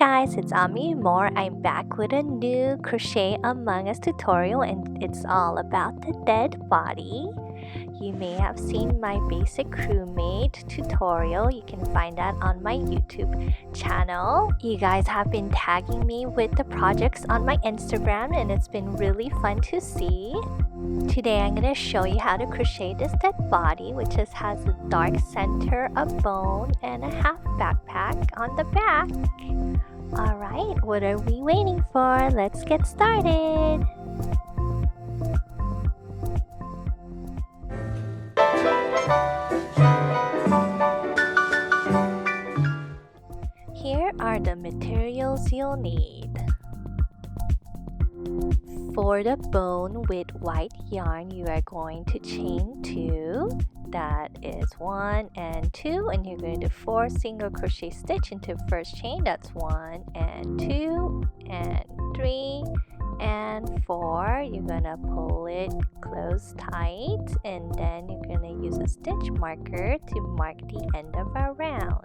guys, it's Amour. I'm back with a new Crochet Among Us tutorial and it's all about the dead body. You may have seen my basic Crewmate tutorial. You can find that on my YouTube channel. You guys have been tagging me with the projects on my Instagram and it's been really fun to see. Today I'm going to show you how to crochet this dead body, which has a dark center, a bone, and a half backpack on the back. Alright, what are we waiting for? Let's get started! Here are the materials you'll need. For the bone with white yarn, you are going to chain 2. That is 1 and 2, and you're going to 4 single crochet stitch into first chain. That's 1 and 2 and 3 and 4. You're gonna pull it close tight, and then you're gonna use a stitch marker to mark the end of our round.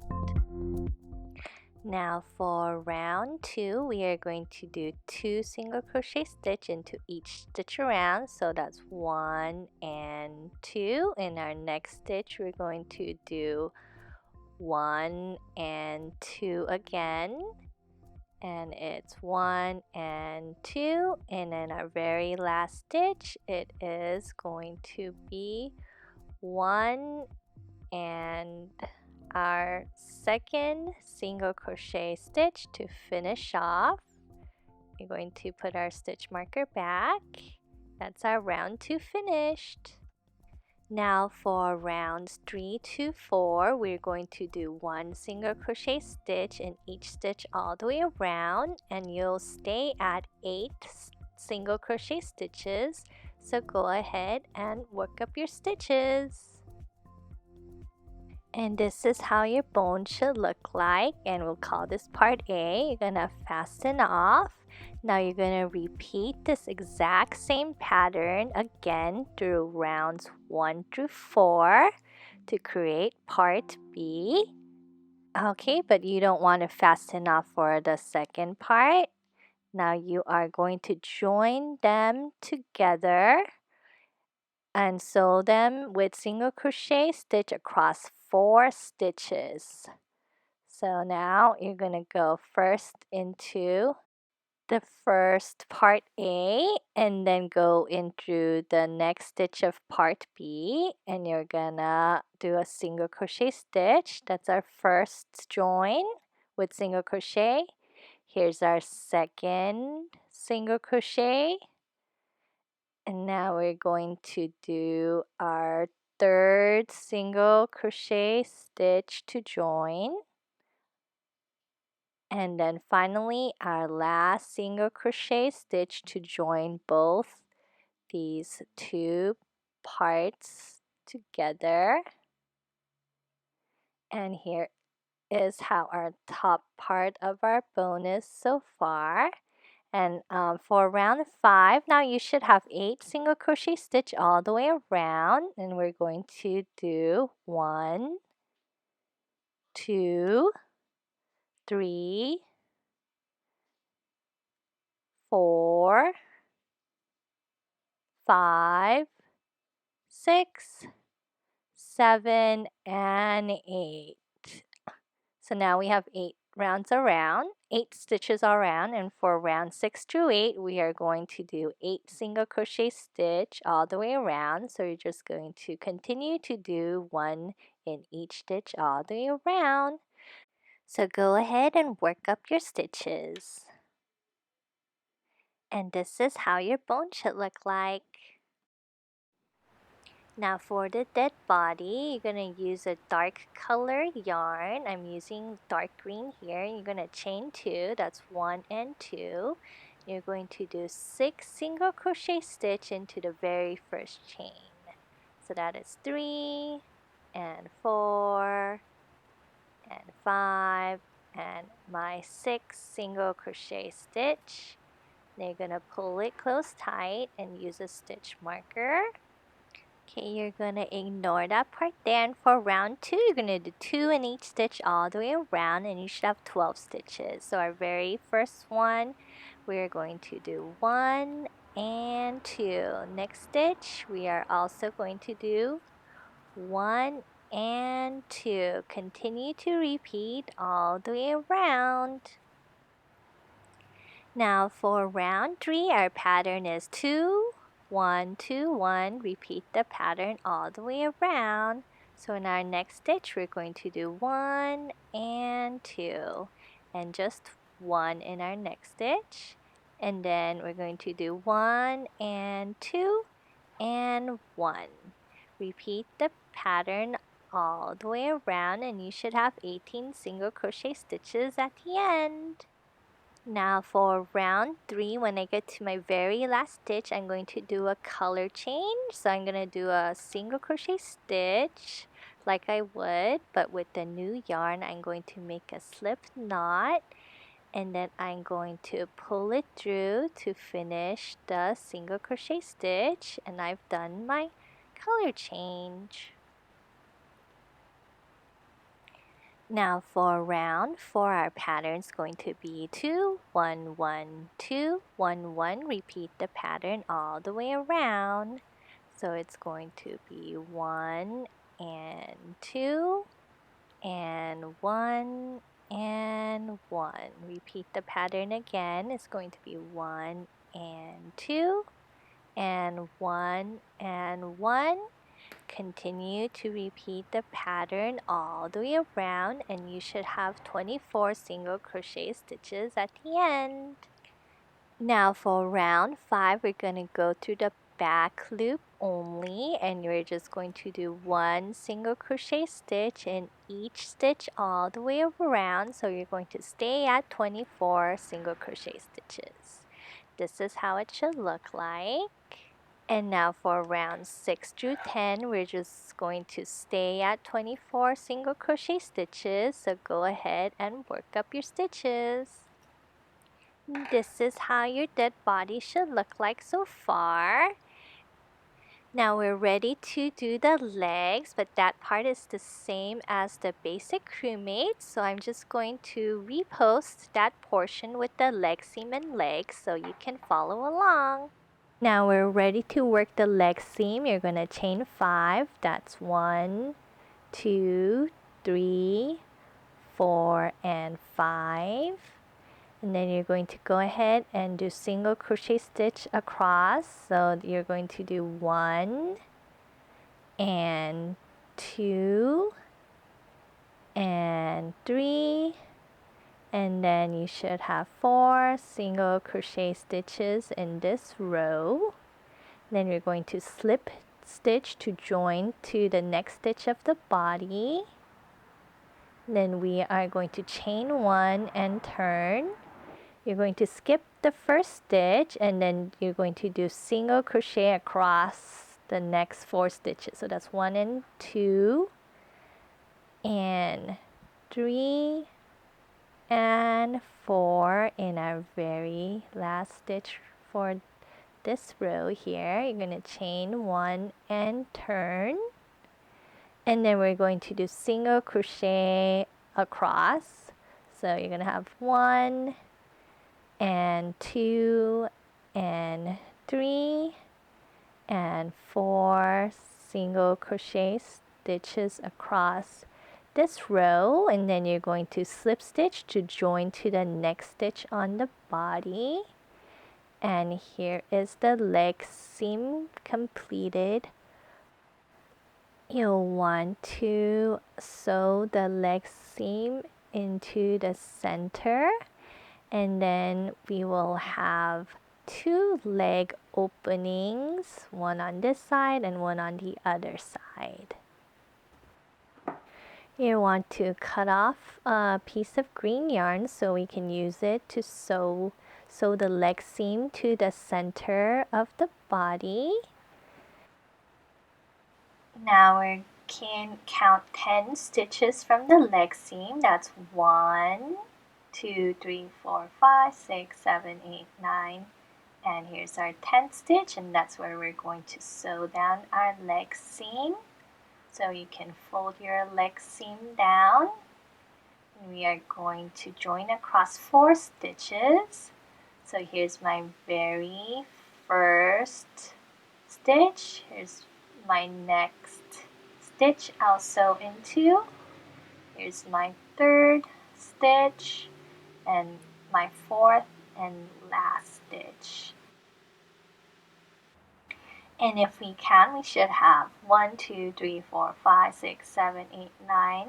Now for round 2, we are going to do 2 single crochet stitch into each stitch around. So that's 1 and 2. In our next stitch, we're going to do 1 and 2 again. And it's 1 and 2. And in our very last stitch, it is going to be 1 and our second single crochet stitch to finish off. We're going to put our stitch marker back. That's our round 2 finished. Now for rounds 3 to 4, we're going to do 1 single crochet stitch in each stitch all the way around, and you'll stay at 8 single crochet stitches. So go ahead and work up your stitches. And this is how your bone should look like, and we'll call this part A. You're gonna fasten off. Now you're gonna repeat this exact same pattern again through rounds 1 through 4 to create part B. Okay, but you don't want to fasten off for the second part. Now you are going to join them together and sew them with single crochet stitch across 4 stitches. So now you're going to go first into the first part A and then go into the next stitch of part B, and you're gonna do a single crochet stitch. That's our first join with single crochet. Here's our second single crochet. And now we're going to do our third single crochet stitch to join. And then finally our last single crochet stitch to join both these 2 parts together. And here is how our top part of our bone is so far. And for round 5, now you should have 8 single crochet stitch all the way around, and we're going to do 1, 2, 3, 4, 5, 6, 7, and 8. So now we have 8 rounds around, 8 stitches around, and for round 6 through 8, we are going to do 8 single crochet stitch all the way around. So you're just going to continue to do 1 in each stitch all the way around. So go ahead and work up your stitches. And this is how your bone should look like. Now for the dead body, you're going to use a dark color yarn. I'm using dark green here. You're going to chain 2. That's 1 and 2. You're going to do 6 single crochet stitch into the very first chain. So that is 3 and 4 and 5 and my 6 single crochet stitch. Then you're going to pull it close tight and use a stitch marker. Okay, you're gonna ignore that part there, and for round 2, you're gonna do 2 in each stitch all the way around, and you should have 12 stitches. So our very first one, we're going to do 1 and 2. Next stitch, we are also going to do 1 and 2. Continue to repeat all the way around. Now for round 3, our pattern is 2, 1, 2, 1. Repeat the pattern all the way around. So in our next stitch, we're going to do 1 and 2, and just 1 in our next stitch. And then we're going to do 1 and 2 and 1. Repeat the pattern all the way around, and you should have 18 single crochet stitches at the end. Now for round 3, when I get to my very last stitch, I'm going to do a color change. So I'm going to do a single crochet stitch like I would, but with the new yarn, I'm going to make a slip knot, and then I'm going to pull it through to finish the single crochet stitch, and I've done my color change. Now for round 4, our pattern is going to be 2, 1, 1, 2, 1, 1. Repeat the pattern all the way around. So it's going to be 1 and 2 and 1 and 1. Repeat the pattern again. It's going to be 1 and 2 and 1 and 1. Continue to repeat the pattern all the way around, and you should have 24 single crochet stitches at the end. Now for round 5, we're going to go through the back loop only, and you're just going to do 1 single crochet stitch in each stitch all the way around. So you're going to stay at 24 single crochet stitches. This is how it should look like. And now for rounds 6 through 10, we're just going to stay at 24 single crochet stitches. So go ahead and work up your stitches. This is how your dead body should look like so far. Now we're ready to do the legs, but that part is the same as the basic crewmate. So I'm just going to repost that portion with the leg seam and legs so you can follow along. Now we're ready to work the leg seam. You're going to chain 5. That's 1, 2, 3, 4, and 5. And then you're going to go ahead and do single crochet stitch across. So you're going to do 1 and 2 and 3, and then you should have 4 single crochet stitches in this row. Then you're going to slip stitch to join to the next stitch of the body. Then we are going to chain 1 and turn. You're going to skip the first stitch, and then you're going to do single crochet across the next 4 stitches. So that's 1 and 2 and 3 and 4 in our very last stitch for this row here. You're going to chain 1 and turn, and then we're going to do single crochet across. So you're going to have 1 and 2 and 3 and 4 single crochet stitches across this row, and then you're going to slip stitch to join to the next stitch on the body. And here is the leg seam completed. You'll want to sew the leg seam into the center, and then we will have 2 leg openings, one on this side and one on the other side. You want to cut off a piece of green yarn so we can use it to sew the leg seam to the center of the body. Now we can count 10 stitches from the leg seam. That's 1, 2, 3, 4, 5, 6, 7, 8, 9, And here's our 10th stitch, and that's where we're going to sew down our leg seam. So you can fold your leg seam down. We are going to join across 4 stitches. So here's my very first stitch. Here's my next stitch I'll sew into. Here's my 3rd stitch and my 4th and last stitch. And if we can, we should have 1, 2, 3, 4, 5, 6, 7, 8, 9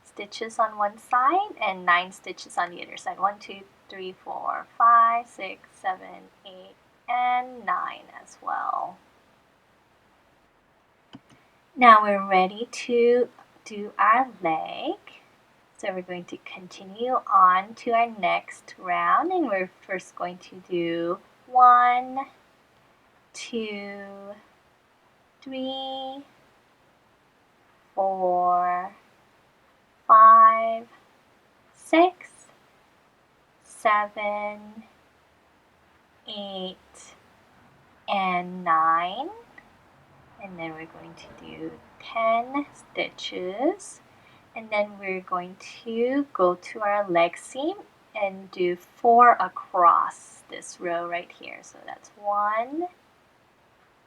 stitches on one side and 9 stitches on the other side. 1, 2, 3, 4, 5, 6, 7, 8, and 9 as well. Now we're ready to do our leg. So we're going to continue on to our next round, and we're first going to do 1, 2, 3, 4, 5, 6, 7, 8, and 9. And then we're going to do 10 stitches. And then we're going to go to our leg seam and do 4 across this row right here. So that's 1,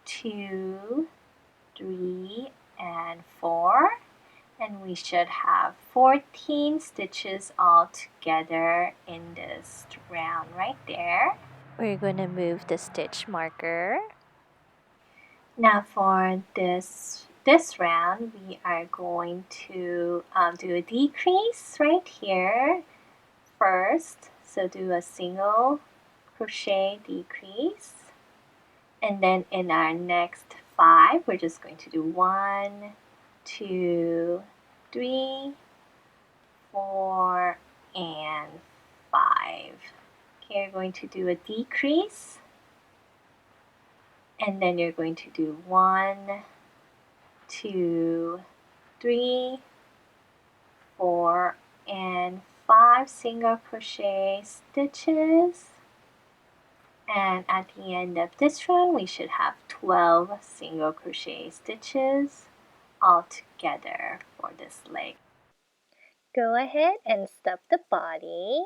2, 3, and 4. And we should have 14 stitches all together in this round right there. We're going to move the stitch marker. Now for this round, we are going to do a decrease right here first. So do a single crochet decrease. And then in our next 5, we're just going to do 1, 2, 3, 4, and 5. Okay, you're going to do a decrease. And then you're going to do 1, 2, 3, 4, and 5 single crochet stitches. And at the end of this round, we should have 12 single crochet stitches all together for this leg. Go ahead and stuff the body.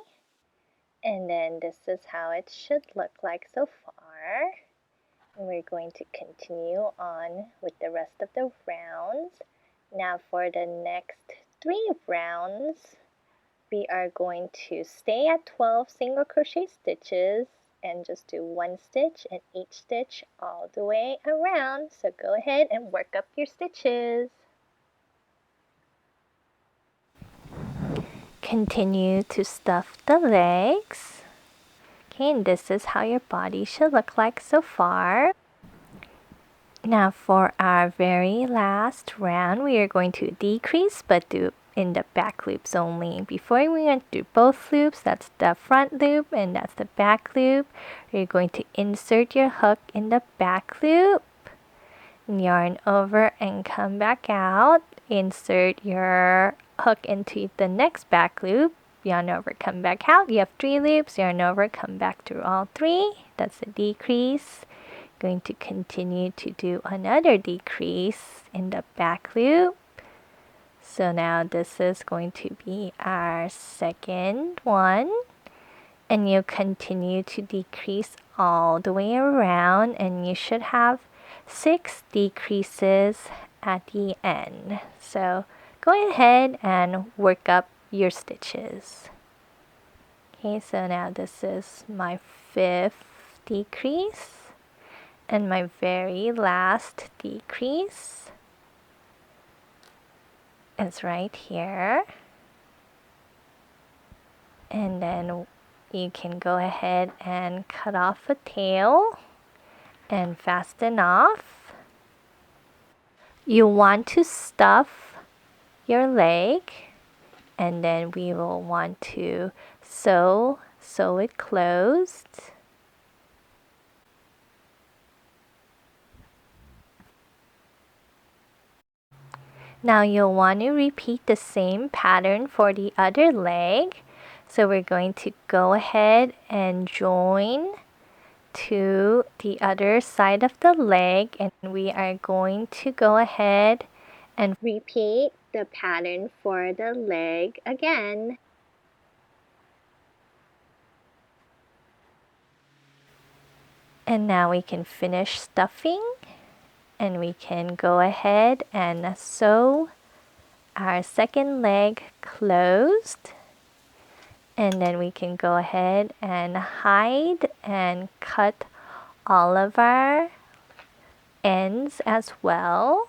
And then this is how it should look like so far. And we're going to continue on with the rest of the rounds. Now for the next 3 rounds, we are going to stay at 12 single crochet stitches and just do 1 stitch in each stitch all the way around. So go ahead and work up your stitches. Continue to stuff the legs. Okay, and this is how your body should look like so far. Now for our very last round, we are going to decrease but do in the back loops only. Before we went through both loops, that's the front loop and that's the back loop. You're going to insert your hook in the back loop, yarn over and come back out. Insert your hook into the next back loop, yarn over, come back out. You have 3 loops, yarn over, come back through all 3. That's a decrease. Going to continue to do another decrease in the back loop. So now this is going to be our second one, and you continue to decrease all the way around, and you should have 6 decreases at the end. So go ahead and work up your stitches. Okay, so now this is my 5th decrease and my very last decrease is right here. And then you can go ahead and cut off a tail and fasten off. You want to stuff your leg, and then we will want to sew it closed. Now you'll want to repeat the same pattern for the other leg. So we're going to go ahead and join to the other side of the leg, and we are going to go ahead and repeat the pattern for the leg again. And now we can finish stuffing, and we can go ahead and sew our second leg closed. And then we can go ahead and hide and cut all of our ends as well.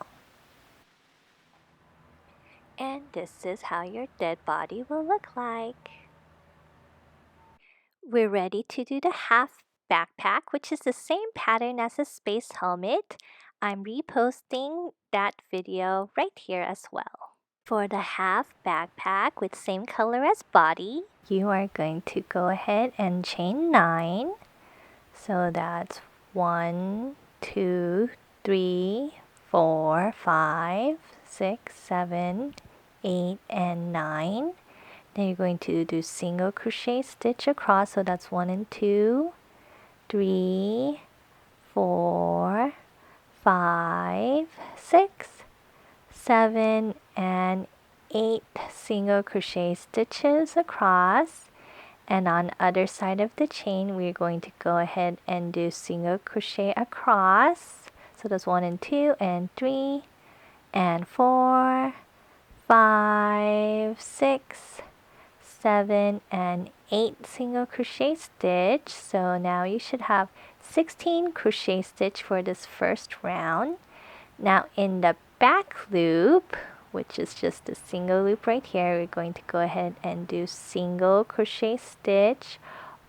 And this is how your dead body will look like. We're ready to do the half backpack, which is the same pattern as a space helmet. I'm reposting that video right here as well. For the half backpack with same color as body, you are going to go ahead and chain 9. So that's 1, 2, 3, 4, 5, 6, 7, 8, and 9. Then you're going to do single crochet stitch across, so that's 1 and 2, 3, 4, 5, 6, 7, and 8 single crochet stitches across. And on the other side of the chain, we're going to go ahead and do single crochet across. So that's 1 and 2 and 3 and 4, 5, 6, 7, and 8 single crochet stitch. So now you should have 16 crochet stitch for this first round. Now in the back loop, which is just a single loop right here, we're going to go ahead and do single crochet stitch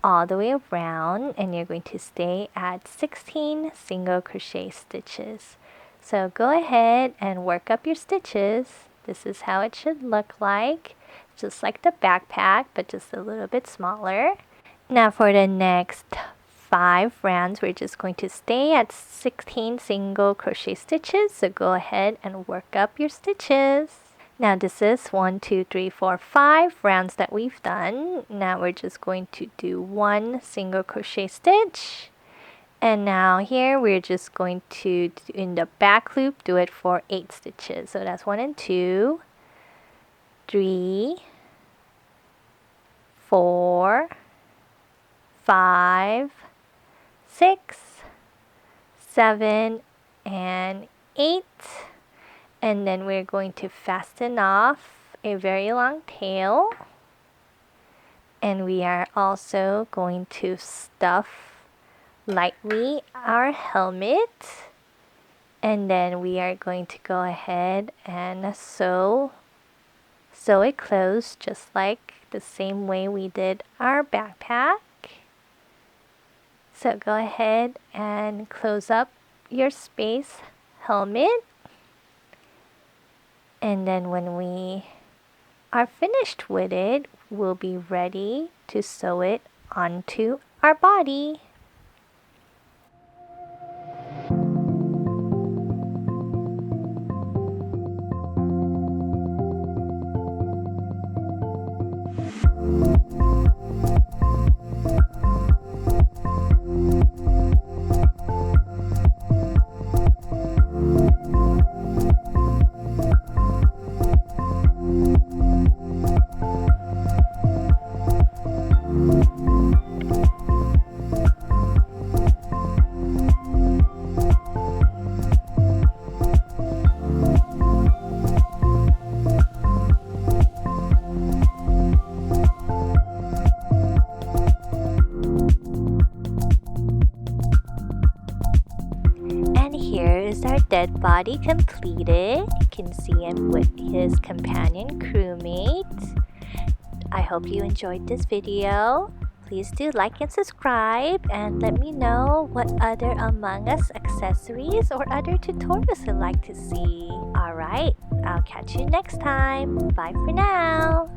all the way around, and you're going to stay at 16 single crochet stitches. So go ahead and work up your stitches. This is how it should look like, just like the backpack, but just a little bit smaller. Now for the next 5 rounds, we're just going to stay at 16 single crochet stitches. So go ahead and work up your stitches. Now this is 1, 2, 3, 4, 5 rounds that we've done. Now we're just going to do 1 single crochet stitch. And now here we're just going to, in the back loop, do it for 8 stitches. So that's 1 and 2, 3, 4, 5, 6, 7, and 8. And then we're going to fasten off a very long tail. And we are also going to stuff lightly our helmet. And then we are going to go ahead and sew it closed, just like the same way we did our backpack. So go ahead and close up your space helmet. And then when we are finished with it, we'll be ready to sew it onto our body. Dead body completed. You can see him with his companion crewmate. I hope you enjoyed this video. Please do like and subscribe, and let me know what other Among Us accessories or other tutorials you'd like to see. Alright, I'll catch you next time. Bye for now.